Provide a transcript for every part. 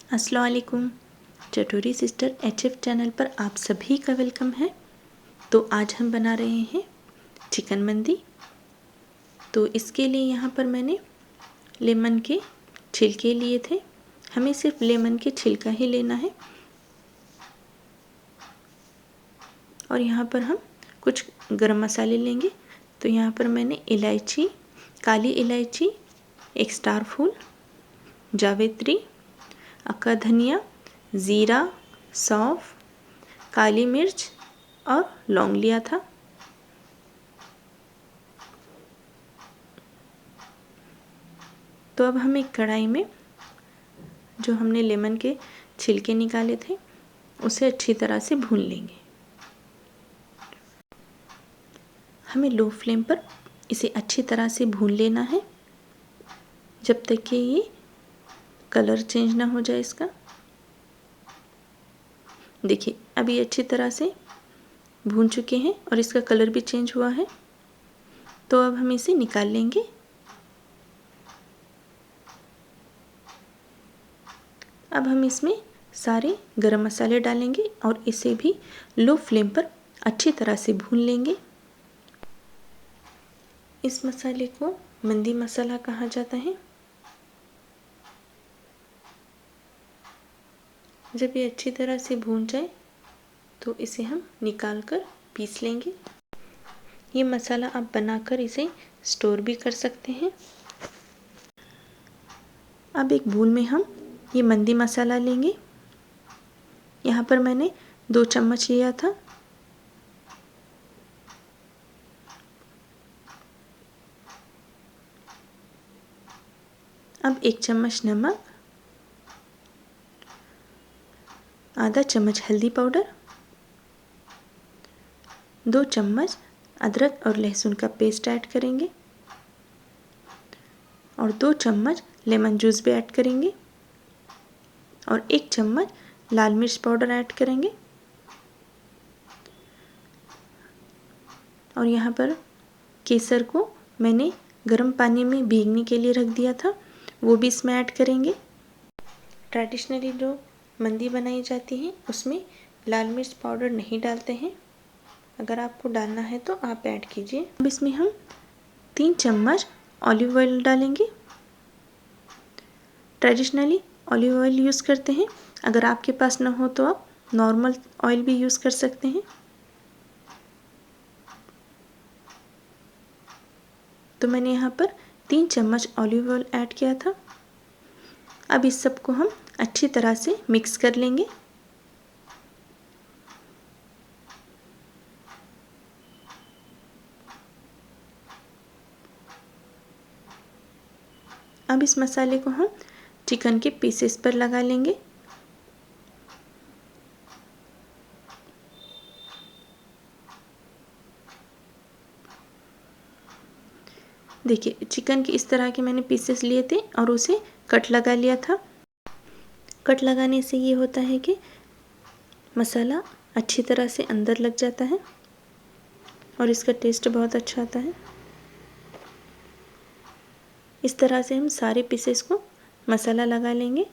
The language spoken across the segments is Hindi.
अस्सलाम वालेकुम। चटोरी सिस्टर HF चैनल पर आप सभी का वेलकम है। तो आज हम बना रहे हैं चिकन मंदी। तो इसके लिए यहाँ पर मैंने लेमन के छिलके लिए थे। हमें सिर्फ लेमन के छिलका ही लेना है। और यहाँ पर हम कुछ गरम मसाले लेंगे। तो यहाँ पर मैंने इलायची, काली इलायची, एक स्टार फूल, जावित्री, अक्का धनिया, ज़ीरा, सौंफ, काली मिर्च और लौंग लिया था। तो अब हम एक कढ़ाई में जो हमने लेमन के छिलके निकाले थे उसे अच्छी तरह से भून लेंगे। हमें लो फ्लेम पर इसे अच्छी तरह से भून लेना है जब तक कि ये कलर चेंज ना हो जाए इसका। देखिए अब ये अच्छी तरह से भून चुके हैं और इसका कलर भी चेंज हुआ है। तो अब हम इसे निकाल लेंगे। अब हम इसमें सारे गरम मसाले डालेंगे और इसे भी लो फ्लेम पर अच्छी तरह से भून लेंगे। इस मसाले को मंदी मसाला कहा जाता है। जब ये अच्छी तरह से भून जाए तो इसे हम निकाल कर पीस लेंगे। ये मसाला आप बनाकर इसे स्टोर भी कर सकते हैं। अब एक बोल में हम ये मंदी मसाला लेंगे। यहाँ पर मैंने 2 चम्मच लिया था। अब 1 चम्मच नमक, आधा चम्मच हल्दी पाउडर, 2 चम्मच अदरक और लहसुन का पेस्ट ऐड करेंगे और 2 चम्मच लेमन जूस भी ऐड करेंगे और 1 चम्मच लाल मिर्च पाउडर ऐड करेंगे। और यहाँ पर केसर को मैंने गर्म पानी में भीगने के लिए रख दिया था, वो भी इसमें ऐड करेंगे। ट्रेडिशनली जो मंदी बनाई जाती है उसमें लाल मिर्च पाउडर नहीं डालते हैं। अगर आपको डालना है तो आप ऐड कीजिए। अब इसमें हम 3 चम्मच ऑलिव ऑयल डालेंगे। ट्रेडिशनली ऑलिव ऑयल यूज़ करते हैं। अगर आपके पास ना हो तो आप नॉर्मल ऑयल भी यूज़ कर सकते हैं। तो मैंने यहाँ पर 3 चम्मच ऑलिव ऑयल ऐड किया था। अब इस सब को हम अच्छी तरह से मिक्स कर लेंगे। अब इस मसाले को हम चिकन के पीसेस पर लगा लेंगे। देखिए चिकन के इस तरह के मैंने पीसेस लिए थे और उसे कट लगा लिया था। कट लगाने से ये होता है कि मसाला अच्छी तरह से अंदर लग जाता है और इसका टेस्ट बहुत अच्छा आता है। इस तरह से हम सारे पीसेस को मसाला लगा लेंगे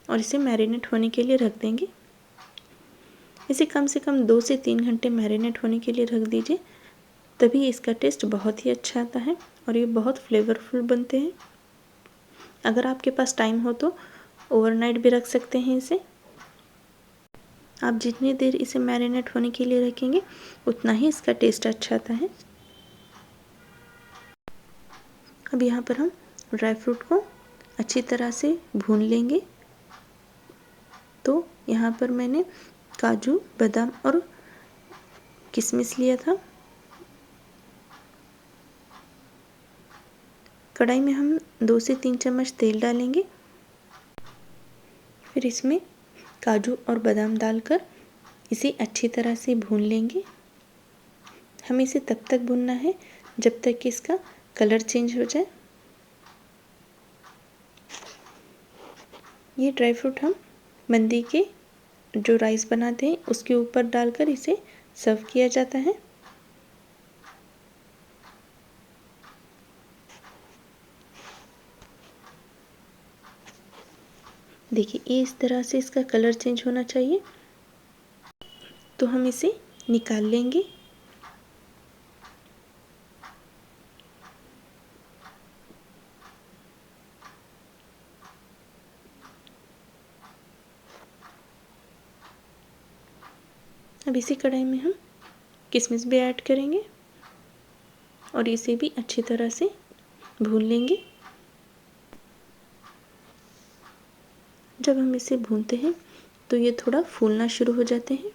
और इसे मैरिनेट होने के लिए रख देंगे। इसे कम से कम 2 से 3 घंटे मैरिनेट होने के लिए रख दीजिए, तभी इसका टेस्ट बहुत ही अच्छा आता है और ये बहुत फ्लेवरफुल बनते हैं। अगर आपके पास टाइम हो तो ओवरनाइट भी रख सकते हैं इसे। आप जितनी देर इसे मैरिनेट होने के लिए रखेंगे उतना ही इसका टेस्ट अच्छा आता है। अब यहाँ पर हम ड्राई फ्रूट को अच्छी तरह से भून लेंगे। तो यहाँ पर मैंने काजू, बादाम और किशमिश लिया था। कढ़ाई में हम 2 से 3 चम्मच तेल डालेंगे। फिर इसमें काजू और बादाम डालकर इसे अच्छी तरह से भून लेंगे। हमें इसे तब तक भूनना है जब तक कि इसका कलर चेंज हो जाए। ये ड्राई फ्रूट हम मंदी के जो राइस बनाते हैं उसके ऊपर डालकर इसे सर्व किया जाता है। देखिए इस तरह से इसका कलर चेंज होना चाहिए, तो हम इसे निकाल लेंगे। अब इसी कढ़ाई में हम किशमिश भी ऐड करेंगे और इसे भी अच्छी तरह से भून लेंगे। जब हम इसे भूनते हैं तो ये थोड़ा फूलना शुरू हो जाते हैं।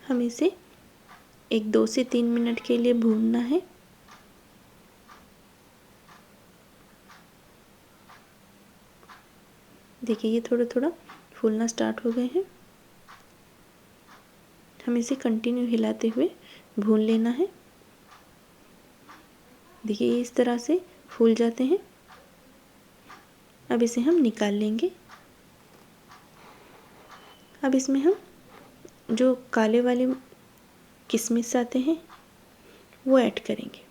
हम इसे 2 से 3 मिनट के लिए भूनना है। देखिए ये थोड़ा थोड़ा फूलना स्टार्ट हो गए हैं। हम इसे कंटिन्यू हिलाते हुए भून लेना है। देखिए इस तरह से फूल जाते हैं। अब इसे हम निकाल लेंगे। अब इसमें हम जो काले वाले किशमिश आते हैं वो ऐड करेंगे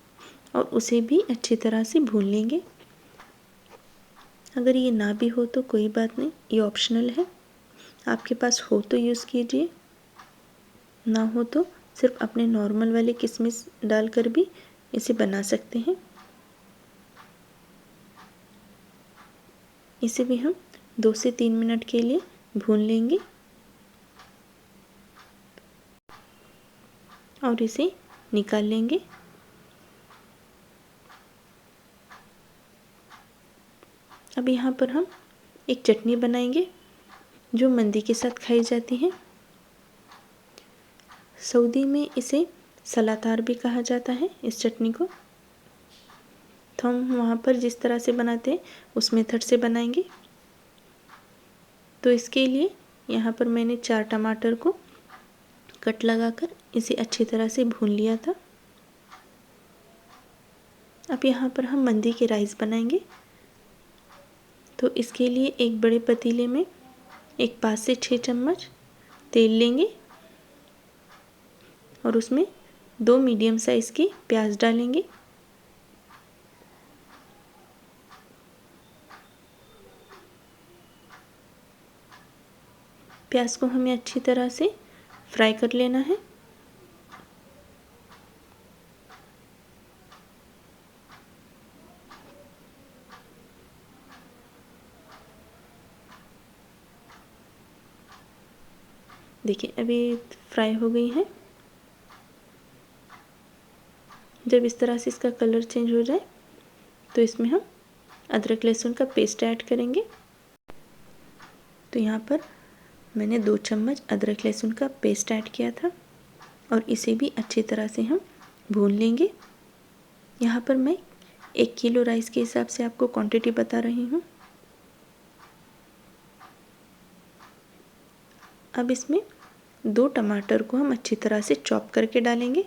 और उसे भी अच्छी तरह से भून लेंगे। अगर ये ना भी हो तो कोई बात नहीं, ये ऑप्शनल है। आपके पास हो तो यूज़ कीजिए, ना हो तो सिर्फ अपने नॉर्मल वाले किशमिश डालकर भी इसे बना सकते हैं। इसे भी हम 2 से 3 मिनट के लिए भून लेंगे और इसे निकाल लेंगे। अब यहाँ पर हम एक चटनी बनाएंगे जो मंदी के साथ खाई जाती है। सऊदी में इसे सलातार भी कहा जाता है इस चटनी को। तो हम वहाँ पर जिस तरह से बनाते हैं उस मेथड से बनाएंगे। तो इसके लिए यहाँ पर मैंने 4 टमाटर को कट लगाकर इसे अच्छी तरह से भून लिया था। अब यहाँ पर हम मंदी के राइस बनाएंगे। तो इसके लिए एक बड़े पतीले में 5 से 6 चम्मच तेल लेंगे और उसमें 2 मीडियम साइज़ की प्याज डालेंगे। प्याज को हमें अच्छी तरह से फ्राई कर लेना है। देखिए अभी फ्राई हो गई है। जब इस तरह से इसका कलर चेंज हो जाए तो इसमें हम अदरक लहसुन का पेस्ट ऐड करेंगे। तो यहाँ पर मैंने 2 चम्मच अदरक लहसुन का पेस्ट ऐड किया था और इसे भी अच्छी तरह से हम भून लेंगे। यहाँ पर मैं 1 किलो राइस के हिसाब से आपको क्वांटिटी बता रही हूँ। अब इसमें 2 टमाटर को हम अच्छी तरह से चॉप करके डालेंगे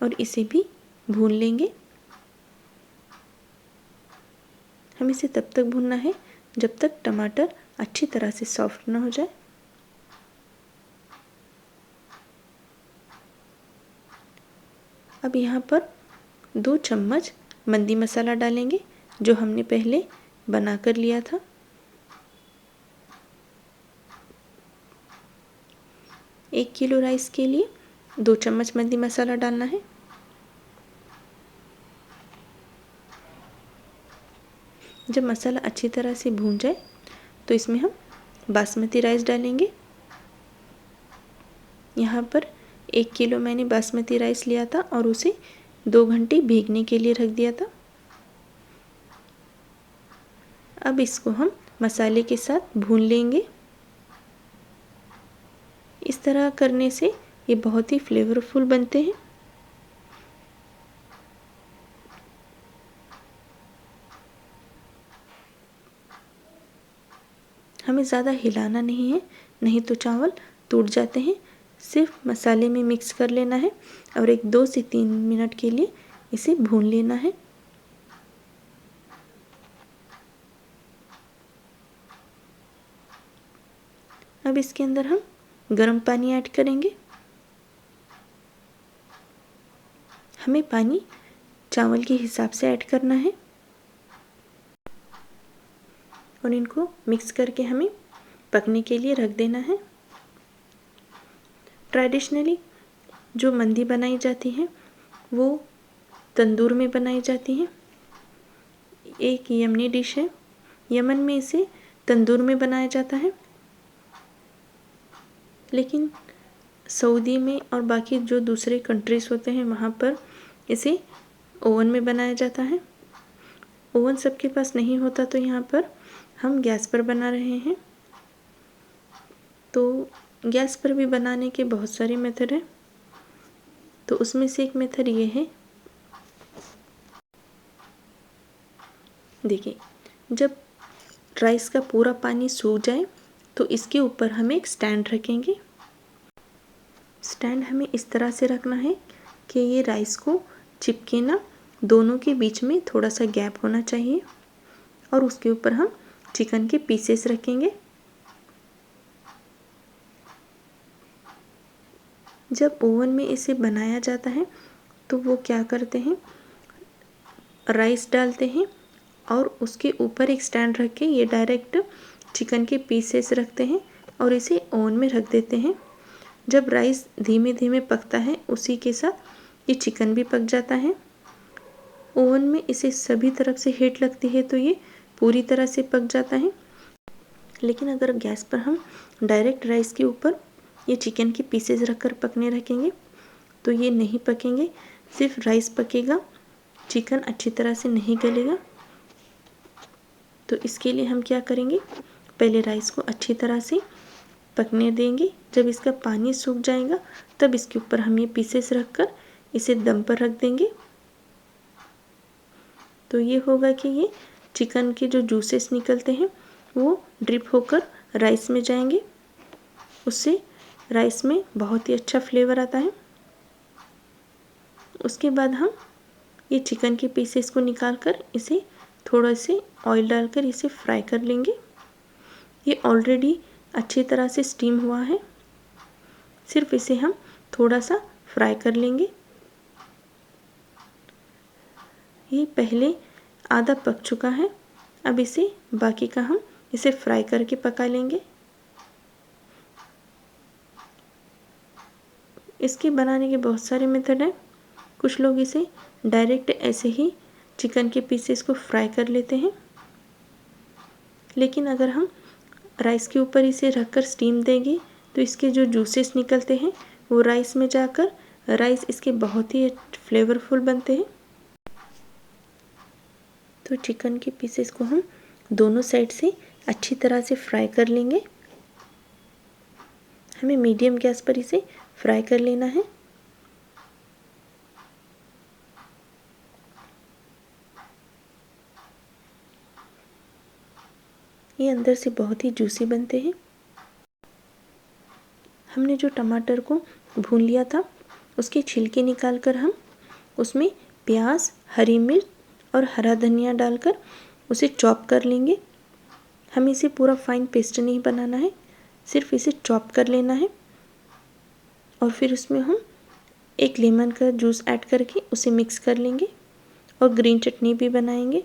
और इसे भी भून लेंगे। हम इसे तब तक भूनना है जब तक टमाटर अच्छी तरह से सॉफ्ट ना हो जाए। अब यहाँ पर 2 चम्मच मंदी मसाला डालेंगे जो हमने पहले बना कर लिया था। एक किलो राइस के लिए 2 चम्मच मंदी मसाला डालना है। जब मसाला अच्छी तरह से भून जाए तो इसमें हम बासमती राइस डालेंगे। यहाँ पर 1 किलो मैंने बासमती राइस लिया था और उसे 2 घंटे भीगने के लिए रख दिया था। अब इसको हम मसाले के साथ भून लेंगे। इस तरह करने से ये बहुत ही फ्लेवरफुल बनते हैं। हमें ज़्यादा हिलाना नहीं है, नहीं तो चावल टूट जाते हैं। सिर्फ मसाले में मिक्स कर लेना है और 2 से 3 मिनट के लिए इसे भून लेना है। अब इसके अंदर हम गर्म पानी ऐड करेंगे। हमें पानी चावल के हिसाब से ऐड करना है और इनको मिक्स करके हमें पकने के लिए रख देना है। ट्रेडिशनली जो मंदी बनाई जाती है वो तंदूर में बनाई जाती है। एक यमनी डिश है, यमन में इसे तंदूर में बनाया जाता है, लेकिन सऊदी में और बाकी जो दूसरे कंट्रीज़ होते हैं वहाँ पर इसे ओवन में बनाया जाता है। ओवन सबके पास नहीं होता तो यहाँ पर हम गैस पर बना रहे हैं। तो गैस पर भी बनाने के बहुत सारे मेथड हैं, तो उसमें से एक मेथड ये है। देखिए, जब राइस का पूरा पानी सूख जाए तो इसके ऊपर हम एक स्टैंड रखेंगे। स्टैंड हमें इस तरह से रखना है कि ये राइस को चिपके ना, दोनों के बीच में थोड़ा सा गैप होना चाहिए और उसके ऊपर हम चिकन के पीसेस रखेंगे। जब ओवन में इसे बनाया जाता है तो वो क्या करते हैं, राइस डालते हैं और उसके ऊपर एक स्टैंड रख के ये डायरेक्ट चिकन के पीसेस रखते हैं और इसे ओवन में रख देते हैं। जब राइस धीमे धीमे पकता है उसी के साथ ये चिकन भी पक जाता है। ओवन में इसे सभी तरफ से हीट लगती है तो ये पूरी तरह से पक जाता है। लेकिन अगर गैस पर हम डायरेक्ट राइस के ऊपर ये चिकन के पीसेस रखकर पकने रखेंगे तो ये नहीं पकेंगे, सिर्फ राइस पकेगा, चिकन अच्छी तरह से नहीं गलेगा। तो इसके लिए हम क्या करेंगे, पहले राइस को अच्छी तरह से पकने देंगे। जब इसका पानी सूख जाएगा तब इसके ऊपर हम ये पीसेस रखकर इसे दम पर रख देंगे। तो ये होगा कि ये चिकन के जो जूसेस निकलते हैं वो ड्रिप होकर राइस में जाएंगे, उससे राइस में बहुत ही अच्छा फ्लेवर आता है। उसके बाद हम ये चिकन के पीसेस को निकाल कर इसे थोड़ा से ऑयल डालकर इसे फ्राई कर लेंगे। ये ऑलरेडी अच्छी तरह से स्टीम हुआ है, सिर्फ इसे हम थोड़ा सा फ्राई कर लेंगे। ये पहले आधा पक चुका है, अब इसे बाकी का हम इसे फ्राई करके पका लेंगे। इसके बनाने के बहुत सारे मेथड हैं। कुछ लोग इसे डायरेक्ट ऐसे ही चिकन के पीसेस को फ्राई कर लेते हैं, लेकिन अगर हम राइस के ऊपर इसे रखकर स्टीम देंगे तो इसके जो जूसेस निकलते हैं वो राइस में जाकर राइस इसके बहुत ही फ्लेवरफुल बनते हैं। तो चिकन के पीसेस को हम दोनों साइड से अच्छी तरह से फ्राई कर लेंगे। हमें मीडियम गैस पर इसे फ्राई कर लेना है। ये अंदर से बहुत ही जूसी बनते हैं। हमने जो टमाटर को भून लिया था उसके छिलके निकालकर हम उसमें प्याज, हरी मिर्च और हरा धनिया डालकर उसे चॉप कर लेंगे। हमें इसे पूरा फाइन पेस्ट नहीं बनाना है, सिर्फ इसे चॉप कर लेना है और फिर उसमें हम एक लेमन का जूस ऐड करके उसे मिक्स कर लेंगे और ग्रीन चटनी भी बनाएंगे।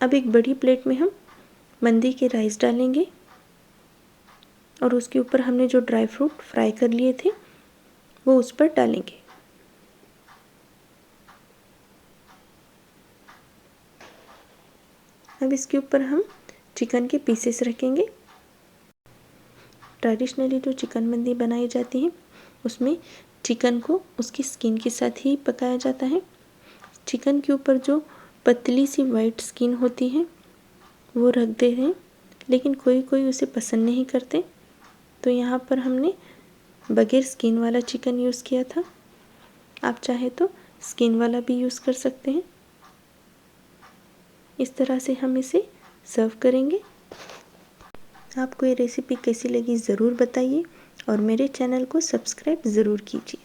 अब एक बड़ी प्लेट में हम मंदी के राइस डालेंगे और उसके ऊपर हमने जो ड्राई फ्रूट फ्राई कर लिए थे वो उस पर डालेंगे। अब इसके ऊपर हम चिकन के पीसेस रखेंगे। ट्रेडिशनली जो चिकन मंदी बनाई जाती है उसमें चिकन को उसकी स्किन के साथ ही पकाया जाता है। चिकन के ऊपर जो पतली सी वाइट स्किन होती है वो रखते हैं, लेकिन कोई कोई उसे पसंद नहीं करते, तो यहाँ पर हमने बगैर स्किन वाला चिकन यूज़ किया था। आप चाहे तो स्किन वाला भी यूज़ कर सकते हैं। इस तरह से हम इसे सर्व करेंगे। आपको ये रेसिपी कैसी लगी ज़रूर बताइए और मेरे चैनल को सब्सक्राइब ज़रूर कीजिए।